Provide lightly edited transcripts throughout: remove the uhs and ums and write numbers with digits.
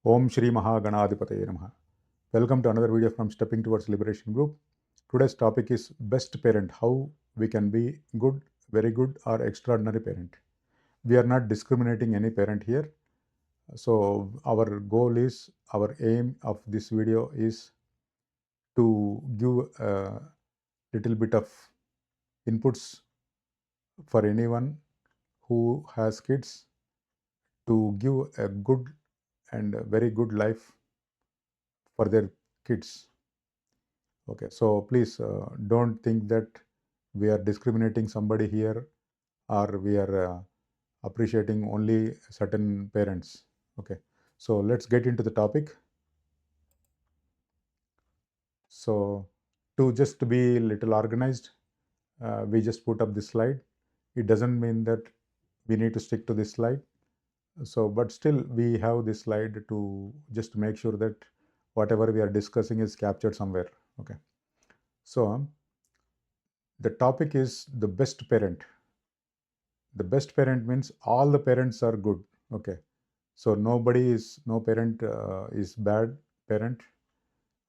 Om Shri Mahaganadhipataye Namaha. Welcome to another video from Stepping Towards Liberation Group. Today's topic is best parent, how we can be good, very good or extraordinary parent. We are not discriminating any parent here. So our goal is, our aim of this video is to give a little bit of inputs for anyone who has kids to give a good and a very good life for their kids. Okay, so please don't think that we are discriminating somebody here or we are appreciating only certain parents. Okay, so let's get into the topic. So to just be a little organized, we just put up this slide. It doesn't mean that we need to stick to this slide. So, but still we have this slide to just make sure that whatever we are discussing is captured somewhere. Okay, so the topic is the best parent. The best parent means all the parents are good. Okay, so no parent is bad parent.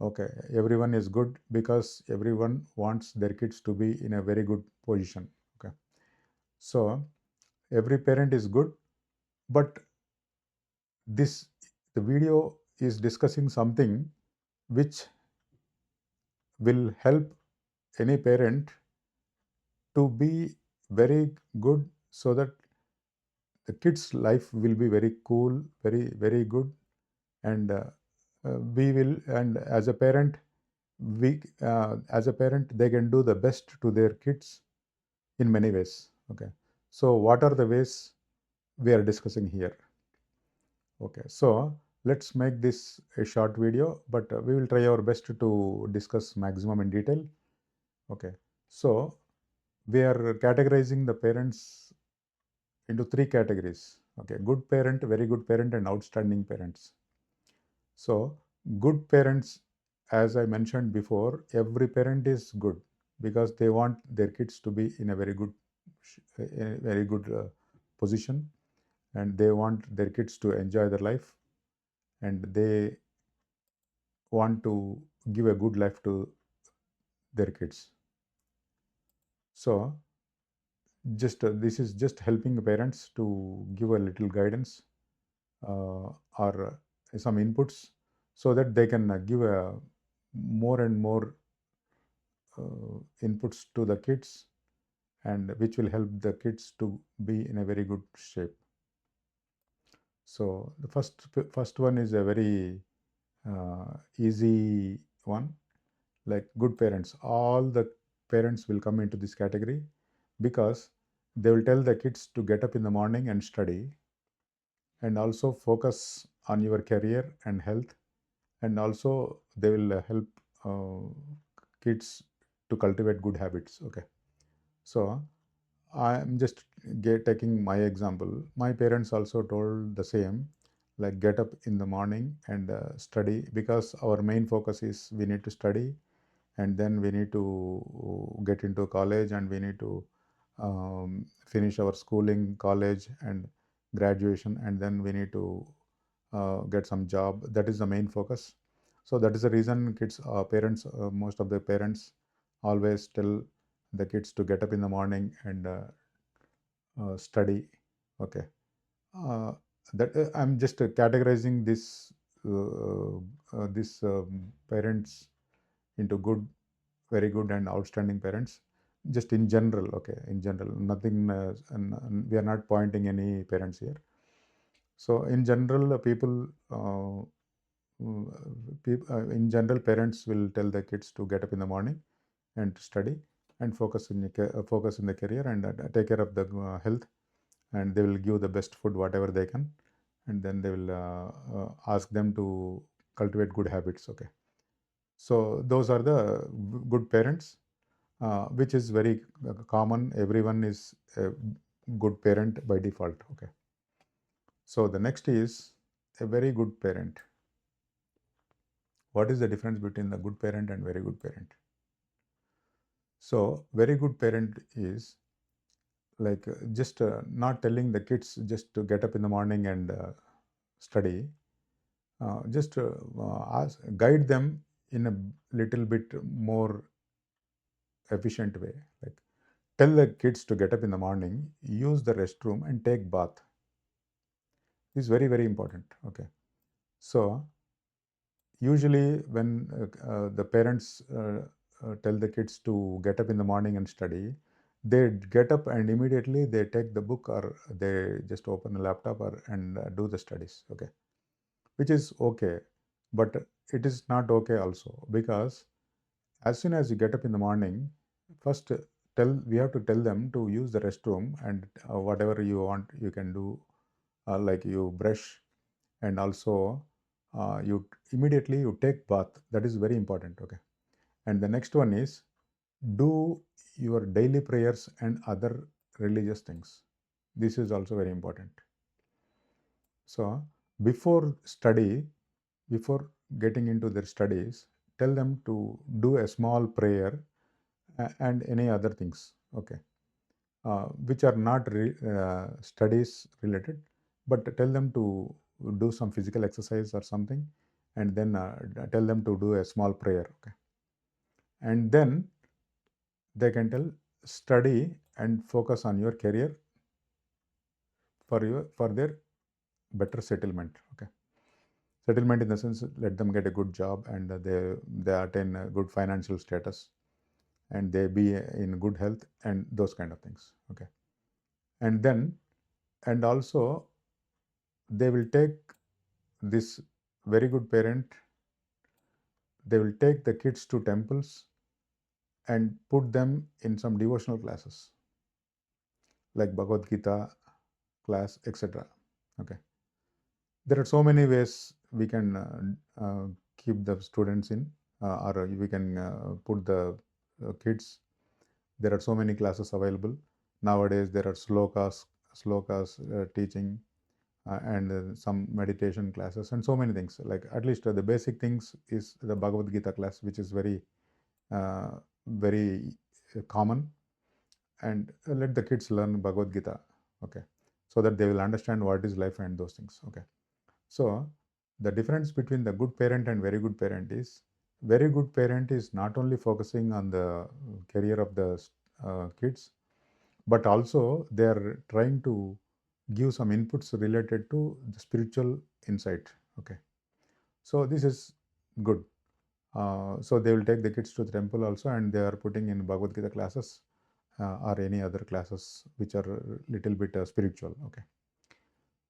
Okay, everyone is good because everyone wants their kids to be in a very good position. Okay, so every parent is good, but this the video is discussing something which will help any parent to be very good, so that the kids life will be very cool, very good, and we will, and as a parent, as a parent they can do the best to their kids in many ways. Okay, so what are the ways we are discussing here? Okay, so let's make this a short video, but we will try our best to discuss maximum in detail. Okay, so we are categorizing the parents into three categories. Okay, good parent, very good parent, and outstanding parents. So good parents, as I mentioned before, every parent is good because they want their kids to be in a very good position, and they want their kids to enjoy their life, and they want to give a good life to their kids. So just this is just helping parents to give a little guidance or some inputs, so that they can give a more and more inputs to the kids, and which will help the kids to be in a very good shape. So the first one is a very easy one, like good parents. All the parents will come into this category because they will tell the kids to get up in the morning and study, and also focus on your career and health, and also they will help kids to cultivate good habits. Okay, so I'm just taking my example. My parents also told the same, like get up in the morning and study, because our main focus is we need to study, and then we need to get into college, and we need to finish our schooling, college, and graduation, and then we need to get some job. That is the main focus. So that is the reason parents, most of the parents always tell the kids to get up in the morning and study. Okay, uh, that I'm just categorizing this parents into good, very good, and outstanding parents, just in general. Okay, in general, nothing, and we are not pointing any parents here. So in general, in general, parents will tell the kids to get up in the morning and to study and focus in the career, and take care of the health, and they will give the best food whatever they can, and then they will ask them to cultivate good habits. Okay, so those are the good parents, which is very common. Everyone is a good parent by default. Okay, so the next is a very good parent. What is the difference between the good parent and very good parent? So very good parent is like just not telling the kids just to get up in the morning and study. just guide them in a little bit more efficient way. Like, tell the kids to get up in the morning, use the restroom, and take bath. This is very, very important. Okay. So usually when the parents tell the kids to get up in the morning and study, they get up and immediately they take the book, or they just open a laptop, or and do the studies. Okay, which is okay, but it is not okay also, because as soon as you get up in the morning, first we have to tell them to use the restroom, and whatever you want you can do, like you brush, and also you immediately you take bath. That is very important. Okay, and the next one is do your daily prayers and other religious things. This is also very important. So before study, before getting into their studies, tell them to do a small prayer and any other things. Okay, which are not studies related, but tell them to do some physical exercise or something, and then tell them to do a small prayer. Okay, and then they can tell study and focus on your career for their better settlement. Okay, settlement in the sense, let them get a good job, and they attain a good financial status, and they be in good health, and those kind of things. Okay, and then, and also they will take this very good parent, they will take the kids to temples and put them in some devotional classes like Bhagavad Gita class, etc. Okay, there are so many ways we can keep the students in, or we can put the kids. There are so many classes available nowadays. There are slokas teaching, and some meditation classes, and so many things. Like, at least the basic things is the Bhagavad Gita class, which is uh, very common, and let the kids learn Bhagavad Gita. Okay, so that they will understand what is life and those things. Okay, so the difference between the good parent and very good parent is, very good parent is not only focusing on the career of the kids, but also they are trying to give some inputs related to the spiritual insight. Okay, so this is good. So they will take the kids to the temple also, and they are putting in Bhagavad Gita classes, or any other classes which are little bit spiritual. Okay,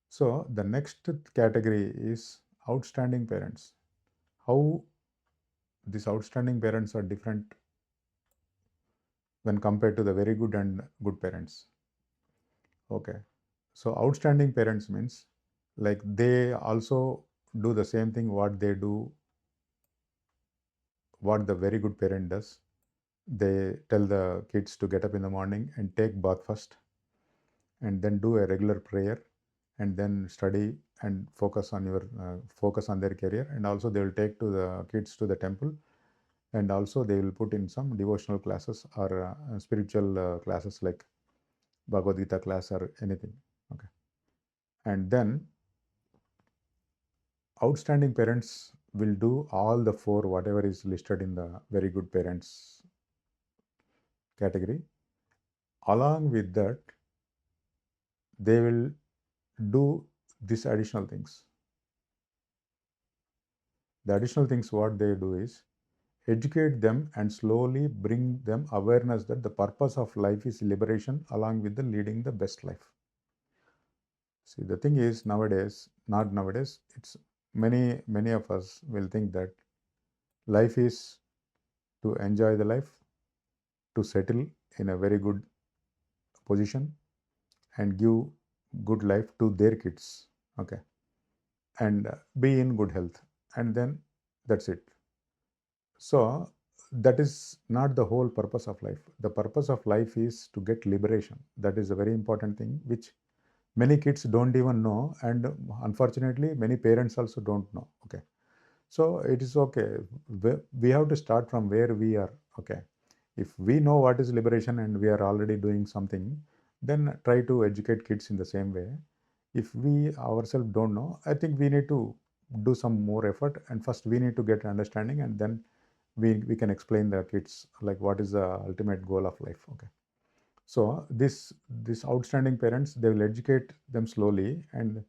so the next category is outstanding parents. How these outstanding parents are different when compared to the very good and good parents. Okay, so outstanding parents means, like, they also do the same thing what they do, what the very good parent does. They tell the kids to get up in the morning and take bath first, and then do a regular prayer, and then study and focus on their career. And also they will take to the kids to the temple, and also they will put in some devotional classes, or spiritual classes like Bhagavad Gita class or anything. Okay, and then outstanding parents will do all the four whatever is listed in the very good parents category. Along with that, they will do these additional things. The additional things what they do is educate them and slowly bring them awareness that the purpose of life is liberation, along with the leading the best life. See, the thing is, nowadays, not nowadays, it's many of us will think that life is to enjoy the life, to settle in a very good position, and give good life to their kids. Okay, and be in good health, and then that's it. So that is not the whole purpose of life. The purpose of life is to get liberation. That is a very important thing, which many kids don't even know, and unfortunately many parents also don't know. Okay, so it is okay. We have to start from where we are. Okay, if we know what is liberation and we are already doing something, then try to educate kids in the same way. If we ourselves don't know, I think we need to do some more effort, and first we need to get understanding, and then we can explain the kids like what is the ultimate goal of life. Okay. So this outstanding parents, they will educate them slowly, and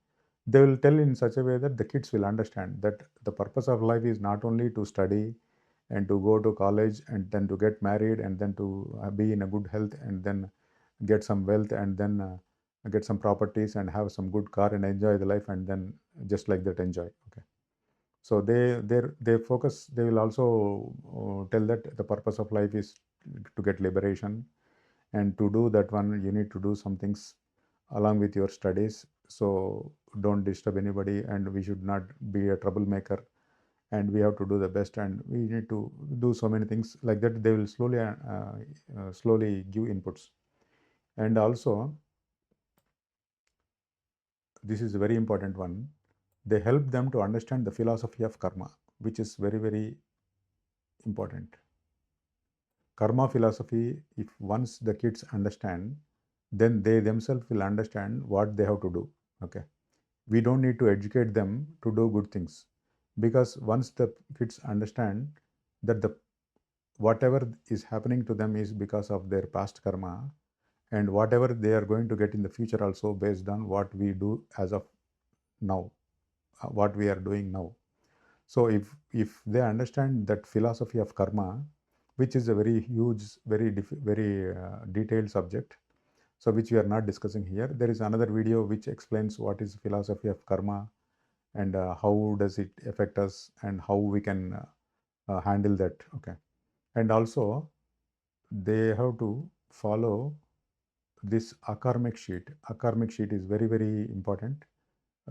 they will tell in such a way that the kids will understand that the purpose of life is not only to study and to go to college and then to get married and then to be in a good health and then get some wealth and then get some properties and have some good car and enjoy the life and then just like that enjoy. Okay. So they focus. They will also tell that the purpose of life is to get liberation, and to do that one you need to do some things along with your studies. So don't disturb anybody, and we should not be a troublemaker, and we have to do the best, and we need to do so many things like that. They will slowly give inputs. And also, this is a very important one, they help them to understand the philosophy of karma, which is very, very important. Karma philosophy, if once the kids understand, then they themselves will understand what they have to do. Okay. We don't need to educate them to do good things, because once the kids understand that the whatever is happening to them is because of their past karma, and whatever they are going to get in the future also based on what we do as of now, what we are doing now. So if they understand that philosophy of karma, which is a very huge, very detailed subject, so which we are not discussing here. There is another video which explains what is philosophy of karma and how does it affect us and how we can handle that. Okay. And also they have to follow this akarmic sheet. Akarmic sheet is very, very important.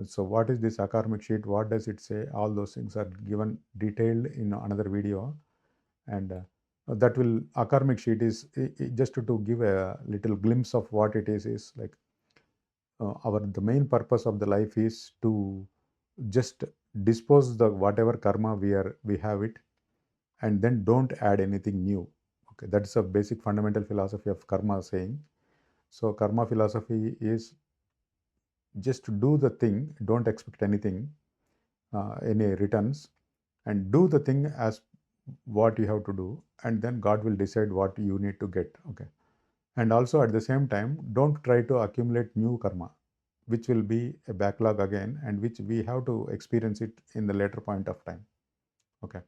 So what is this akarmic sheet? What does it say? All those things are given detailed in another video. And that will, akarmic sheet is just to give a little glimpse of what it is like the main purpose of the life is to just dispose the whatever karma we have it, and then don't add anything new. Okay, that's a basic fundamental philosophy of karma saying. So karma philosophy is just do the thing, don't expect anything, any returns, and do the thing as what you have to do, and then God will decide what you need to get. Okay. And also at the same time, don't try to accumulate new karma, which will be a backlog again, and which we have to experience it in the later point of time. Okay.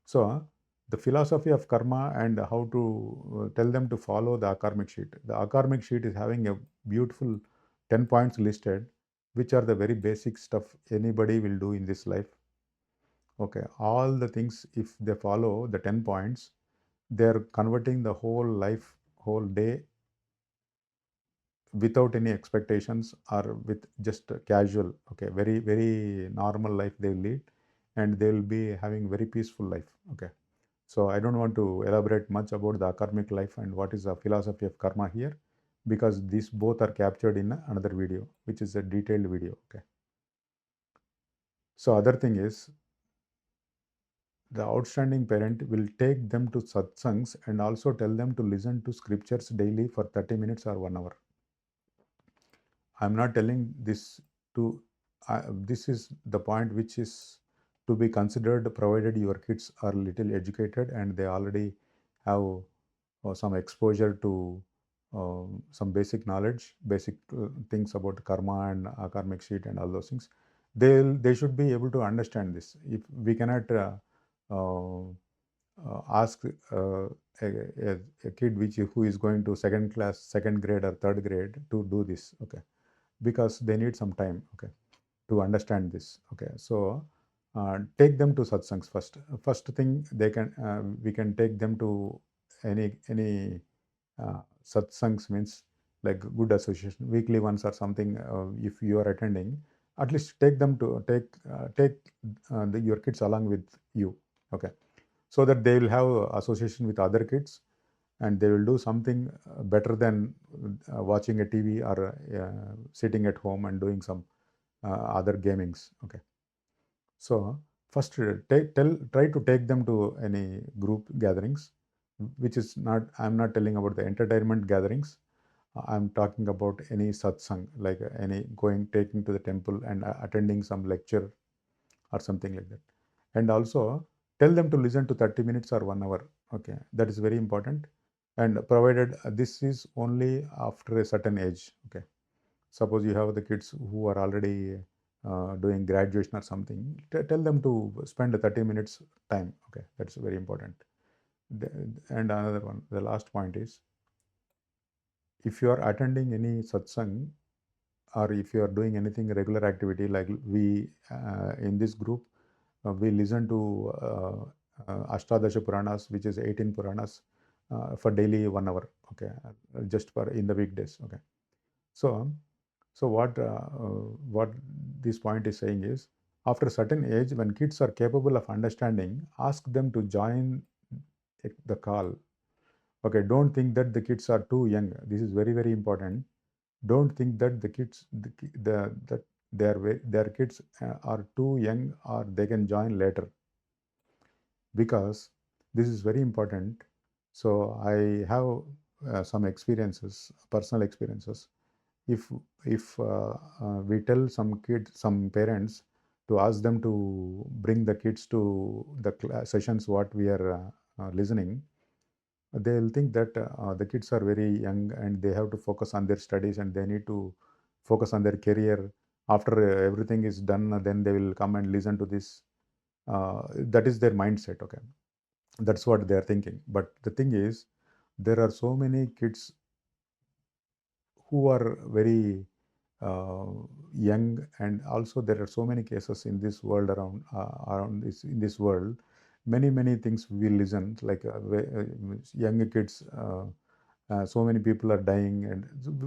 So the philosophy of karma and how to tell them to follow the akarmic sheet. The akarmic sheet is having a beautiful 10 points listed, which are the very basic stuff anybody will do in this life. Okay. All the things, if they follow the 10 points, they're converting the whole life, whole day without any expectations or with just casual. Okay. Very, very normal life they lead, and they will be having very peaceful life. Okay. So I don't want to elaborate much about the akarmic life and what is the philosophy of karma here, because these both are captured in another video, which is a detailed video. Okay. So other thing is, the outstanding parent will take them to satsangs and also tell them to listen to scriptures daily for 30 minutes or 1 hour. I'm not telling this to, this is the point which is to be considered provided your kids are little educated and they already have some exposure to some basic knowledge, basic things about karma and karmic sheet and all those things. They should be able to understand this. If we cannot uh, ask a kid who is going to second class, second grade or third grade to do this. Okay. Because they need some time. Okay. To understand this. Okay. So take them to satsangs first. First thing they can we can take them to any satsangs, means like good association, weekly ones or something. If you are attending, at least take them to take your kids along with you. Okay. So that they will have association with other kids, and they will do something better than watching a TV or sitting at home and doing some other gamings. Okay. So first, try to take them to any group gatherings, which is not. I'm not telling about the entertainment gatherings. I'm talking about any satsang, like any taking to the temple and attending some lecture, or something like that. And also tell them to listen to 30 minutes or 1 hour. Okay, that is very important. And provided this is only after a certain age. Okay, suppose you have the kids who are already doing graduation or something, tell them to spend 30 minutes time. Okay, that's very important. And another one, the last point is, if you are attending any satsang, or if you are doing anything regular activity, like we in this group, we listen to Ashtadasha Puranas, which is 18 Puranas, for daily 1 hour. Okay, just for in the weekdays. Okay, so what this point is saying is, after a certain age, when kids are capable of understanding, ask them to join the call. Okay, don't think that the kids are too young. This is very, very important. Don't think that the kids, that their kids are too young or they can join later, because this is very important. So I have some experiences, personal experiences. If we tell some parents to ask them to bring the kids to the sessions what we are listening, they'll think that the kids are very young and they have to focus on their studies and they need to focus on their career. After everything is done, then they will come and listen to this. That is their mindset. Okay, that's what they are thinking. But the thing is, there are so many kids who are very uh, young, and also there are so many cases in this world around this in this world. Many things we listen, like young kids. So many people are dying, and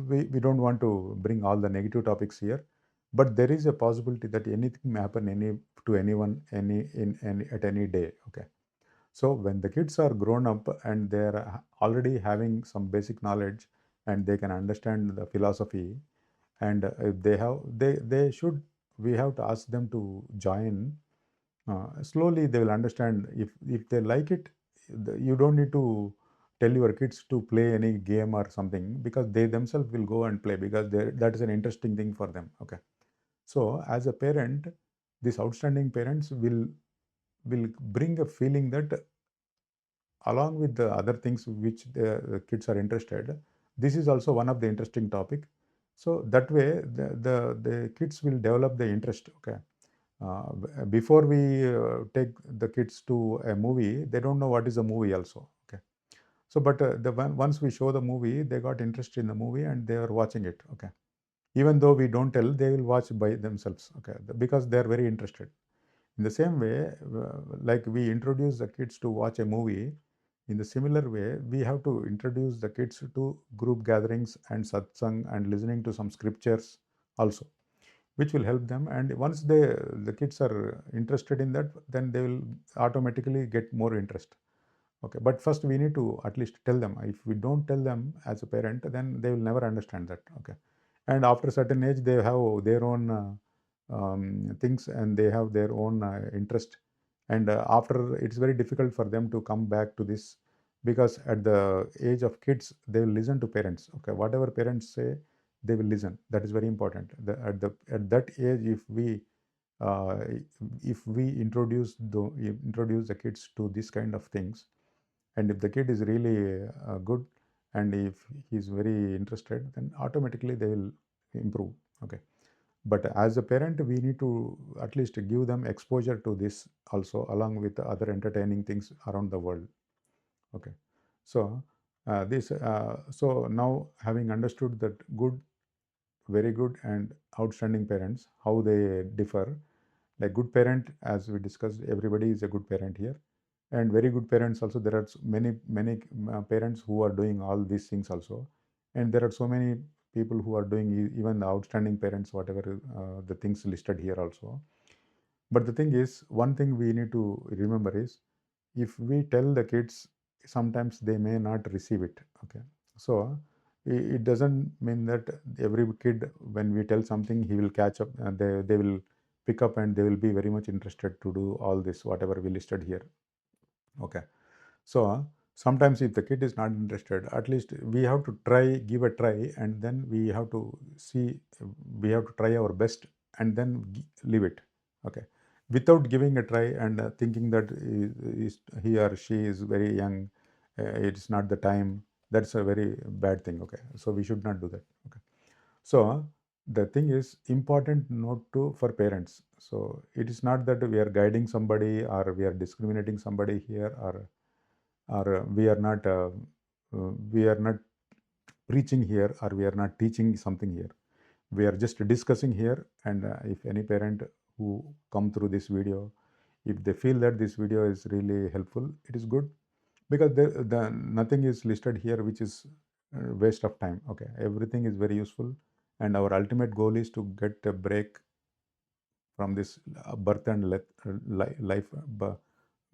we don't want to bring all the negative topics here, but there is a possibility that anything may happen to anyone at any day. Okay, so when the kids are grown up and they are already having some basic knowledge and they can understand the philosophy, and if they should, we have to ask them to join. Slowly they will understand. If they like it, you don't need to tell your kids to play any game or something, because they themselves will go and play, because that is an interesting thing for them. Okay, so as a parent, these outstanding parents will bring a feeling that, along with the other things which the kids are interested, this is also one of the interesting topic. So that way the kids will develop the interest. Okay, before we take the kids to a movie, they don't know what is a movie also. Okay, so but once we show the movie, they got interest in the movie and they are watching it. Okay, even though we don't tell, they will watch by themselves. Okay, because they are very interested. In the same way, like we introduce the kids to watch a movie, in the similar way, we have to introduce the kids to group gatherings and satsang and listening to some scriptures also, which will help them. And once the kids are interested in that, then they will automatically get more interest. Okay, but first we need to at least tell them. If we don't tell them as a parent, then they will never understand that. Okay, and after a certain age, they have their own things and they have their own interest. And after, it's very difficult for them to come back to this, because at the age of kids, they will listen to parents. Okay, whatever parents say, they will listen. That is very important. At that age, uh, if we introduce the kids to this kind of things, and if the kid is really good, and if he's very interested, then automatically they will improve. Okay, but as a parent, we need to at least give them exposure to this also, along with the other entertaining things around the world. Okay, so this so now, having understood that good, very good, and outstanding parents, how they differ. Like good parent, as we discussed, everybody is a good parent here. And very good parents also, there are many parents who are doing all these things also. And there are so many people who are doing even the outstanding parents, whatever the things listed here also. But the thing is, one thing we need to remember is, if we tell the kids, sometimes they may not receive it. Okay, so it doesn't mean that every kid, when we tell something, he will catch up, they will pick up and they will be very much interested to do all this whatever we listed here. Okay, so sometimes if the kid is not interested, at least we have to try, give a try, and then we have to see, we have to try our best, and then leave it. Okay, without giving a try and thinking that he or she is very young, it's not the time. That's a very bad thing. Okay, so we should not do that. Okay, so the thing is important note to for parents. So it is not that we are guiding somebody or we are discriminating somebody here, or we are not preaching here, or we are not teaching something here. We are just discussing here, and if any parent who come through this video, if they feel that this video is really helpful, it is good, because the nothing is listed here which is waste of time. Okay, everything is very useful, and our ultimate goal is to get a break from this birth and life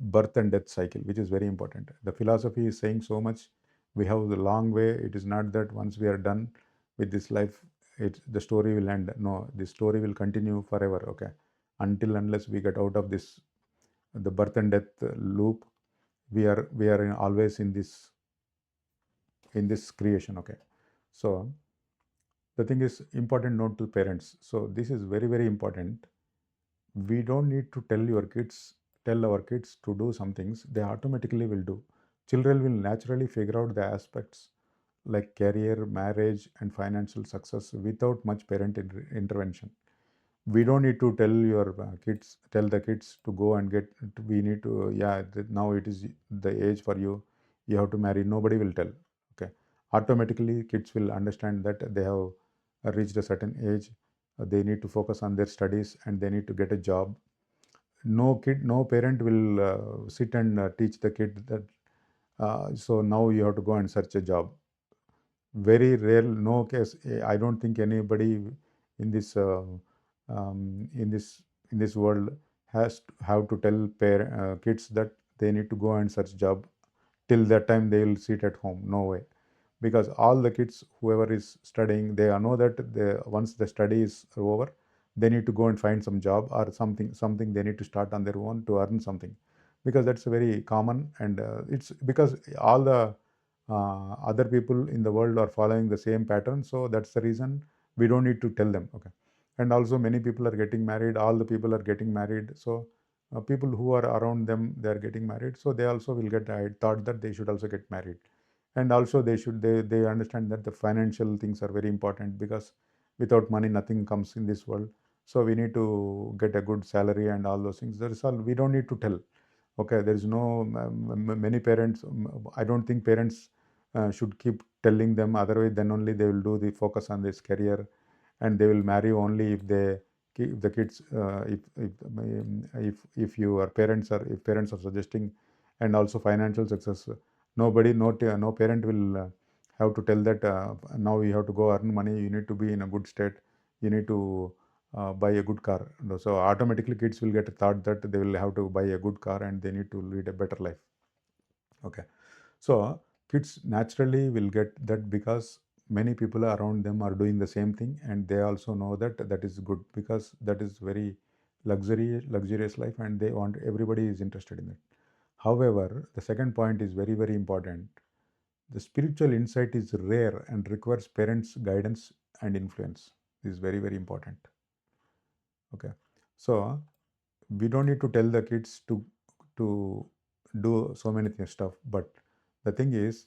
birth and death cycle, which is very important. The philosophy is saying so much. We have the long way. It is not that once we are done with this life, the story will end. No, the story will continue forever. Okay, until unless we get out of this the birth and death loop, we are always in this creation. Okay, so the thing is important note to parents. So this is very very important. We don't need to tell our kids to do some things. They automatically will do. Children will naturally figure out the aspects like career, marriage, and financial success without much parent intervention. We don't need to tell the kids to go and get. We need to, yeah, now it is the age for you. You have to marry. Nobody will tell. Okay, automatically kids will understand that they have reached a certain age. They need to focus on their studies and they need to get a job. No parent will sit and teach the kid that. So now you have to go and search a job. Very rare, no case. I don't think anybody in this in this world has to have to tell kids that they need to go and search job. Till that time they will sit at home. No way, because all the kids, whoever is studying, they know that once the study is over, they need to go and find some job or something they need to start on their own to earn something, because that's very common. And it's because all the other people in the world are following the same pattern, so that's the reason we don't need to tell them. Okay, and also many people are getting married. All the people are getting married, so people who are around them, they are getting married, so they also will get. I thought that they should also get married. And also they understand that the financial things are very important, because without money nothing comes in this world. So we need to get a good salary and all those things. That is all. We don't need to tell. Okay, there is no many parents. I don't think parents should keep telling them. Otherwise, then only they will do the focus on this career, and they will marry only if the kids if your parents are if parents are suggesting. And also financial success. No parent will have to tell that now you have to go earn money. You need to be in a good state. You need to buy a good car. No, so automatically kids will get a thought that they will have to buy a good car and they need to lead a better life. Okay, so kids naturally will get that, because many people around them are doing the same thing, and they also know that that is good, because that is very luxurious life, and they want everybody is interested in it. However, the second point is very very important. The spiritual insight is rare and requires parents guidance and influence. This is very very important. Okay, so we don't need to tell the kids to do so many stuff. But the thing is,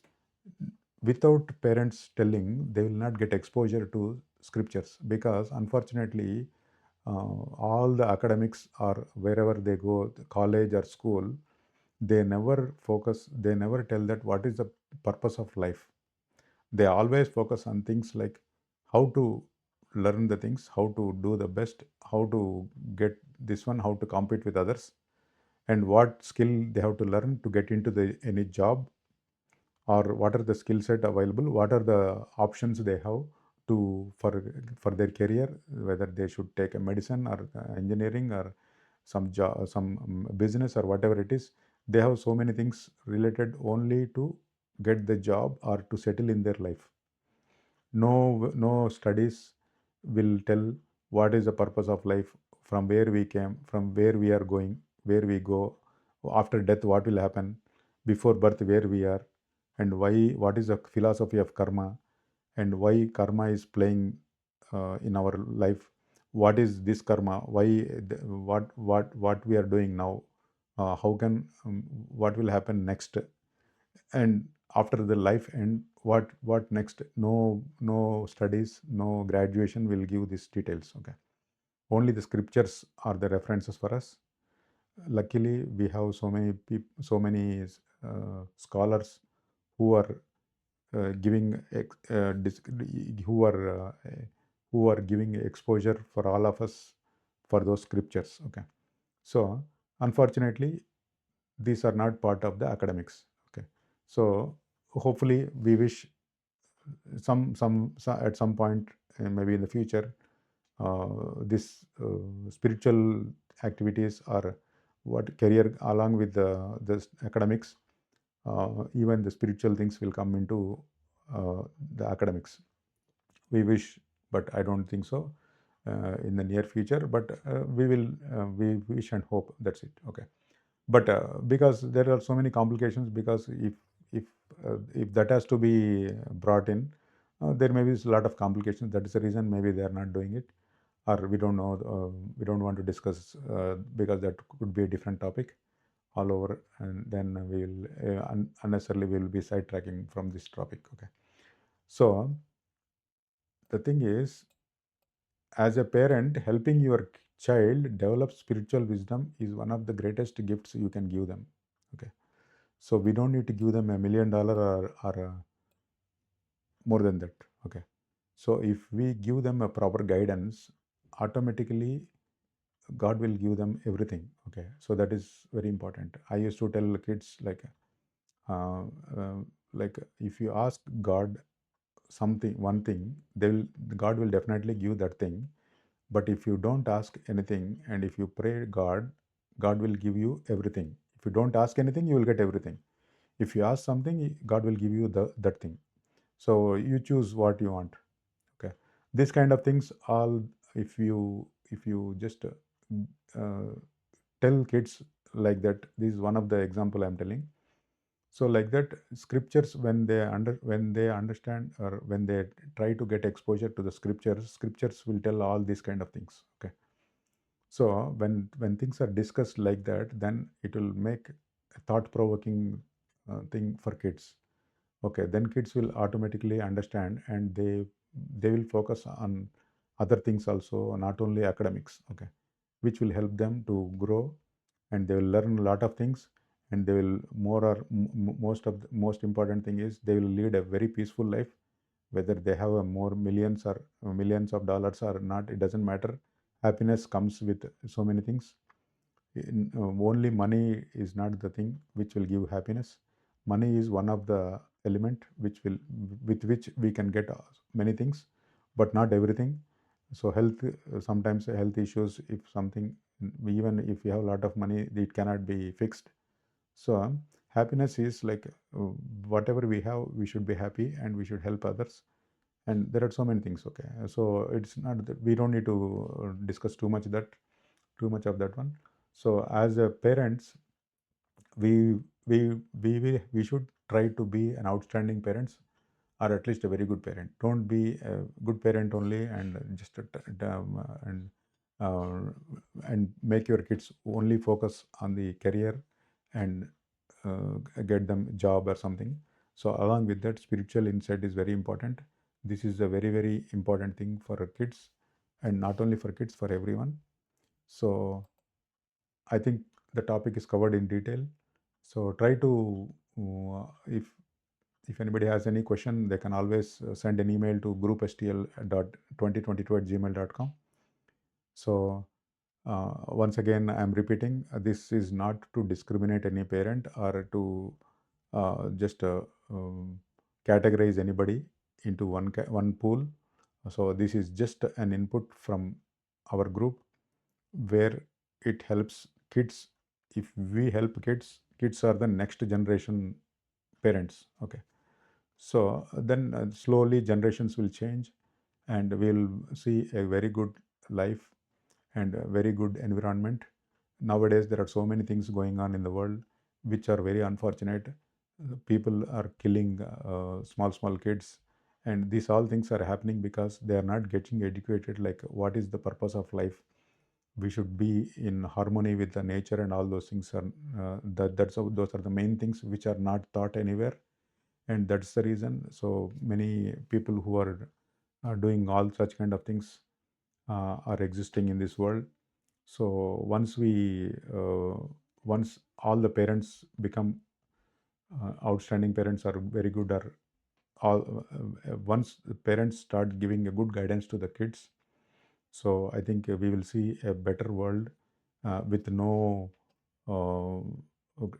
without parents telling, they will not get exposure to scriptures, because unfortunately all the academics, or wherever they go, the college or school, they never tell that what is the purpose of life. They always focus on things like how to learn the things, how to do the best, how to get this one, how to compete with others, and what skill they have to learn to get into any job, or what are the skill set available, what are the options they have to for their career, whether they should take a medicine or engineering or some business or whatever it is. They have so many things related only to get the job or to settle in their life. No studies will tell what is the purpose of life, from where we came, from where we are going, where we go, after death what will happen, before birth where we are, and why, what is the philosophy of karma, and why karma is playing in our life, what is this karma, why what we are doing now, how can what will happen next, and after the life end, what next. No studies, no graduation will give these details. Okay, only the scriptures are the references for us. Luckily we have so many so many scholars who are giving who are who are giving exposure for all of us for those scriptures. Okay, so unfortunately these are not part of the academics. Okay, so hopefully we wish at some point, maybe in the future, this spiritual activities or what career along with the academics, even the spiritual things will come into the academics. We wish, but I don't think so in the near future. But we wish and hope. That's it. Okay. But because there are so many complications, because if that has to be brought in, there may be a lot of complications. That is the reason maybe they are not doing it, or we don't know. We don't want to discuss because that could be a different topic all over, and then we will unnecessarily we will be sidetracking from this topic. Okay, so the thing is, as a parent, helping your child develop spiritual wisdom is one of the greatest gifts you can give them. Okay, so we don't need to give them $1 million or more than that. Okay, so if we give them a proper guidance, automatically God will give them everything. Okay, so that is very important. I used to tell kids uh, uh, like if you ask God something, one thing, they will God will definitely give that thing. But if you don't ask anything and if you pray God, God will give you everything. If you don't ask anything, you will get everything. If you ask something, God will give you that thing. So you choose what you want. Okay, this kind of things all, if you just uh, tell kids like that. This is one of the example I'm telling. So like that, scriptures, when they understand, or when they try to get exposure to the scriptures will tell all these kind of things. Okay, so when things are discussed like that, then it will make a thought provoking thing for kids. Okay, then kids will automatically understand, and they will focus on other things also, not only academics. Okay, which will help them to grow, and they will learn a lot of things, and they will more or most of the most important thing is they will lead a very peaceful life. Whether they have a more millions or millions of dollars or not, it doesn't matter. Happiness comes with so many things. Only money is not the thing which will give happiness. Money is one of the element which will, with which we can get many things, but not everything. So health, sometimes health issues, if something, even if you have a lot of money, it cannot be fixed. So happiness is like whatever we have, we should be happy and we should help others. And there are so many things. Okay, so it's not that we don't need to discuss too much of that one. So as a parents, we we should try to be an outstanding parents, or at least a very good parent. Don't be a good parent only and just uh, and make your kids only focus on the career and get them job or something. So along with that, spiritual insight is very important. This is a very very important thing for our kids, and not only for kids, for everyone. So I think the topic is covered in detail. So try to, if anybody has any question, they can always send an email to groupstl.2022@gmail.com. So once again, I'm repeating, this is not to discriminate any parent or to just categorize anybody into one pool. So this is just an input from our group where it helps kids. If we help kids, kids are the next generation parents. Okay, so then slowly generations will change, and we'll see a very good life and a very good environment. Nowadays there are so many things going on in the world which are very unfortunate. People are killing small kids, and these all things are happening because they are not getting educated, like what is the purpose of life. We should be in harmony with the nature, and all those things are those are the main things which are not taught anywhere. And that's the reason so many people who are doing all such kind of things are existing in this world. So once all the parents become outstanding parents, are very good, or all once the parents start giving a good guidance to the kids, so I think we will see a better world with no uh,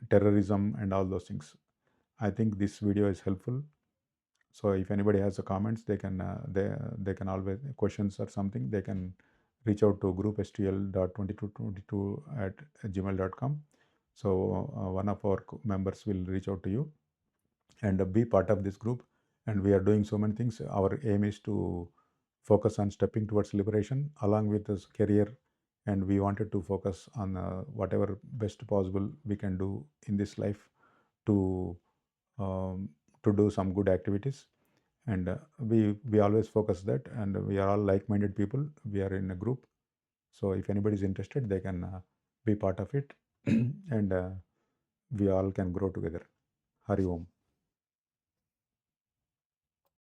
terrorism and all those things. I think this video is helpful. So if anybody has a comments, they can always questions or something, they can reach out to groupstl.2222@gmail.com. So one of our members will reach out to you and be part of this group. And we are doing so many things. Our aim is to focus on stepping towards liberation along with this career, and we wanted to focus on whatever best possible we can do in this life to um, to do some good activities. And we always focus that, and we are all like-minded people. We are in a group, so if anybody is interested, they can be part of it, and we all can grow together. Hari Om.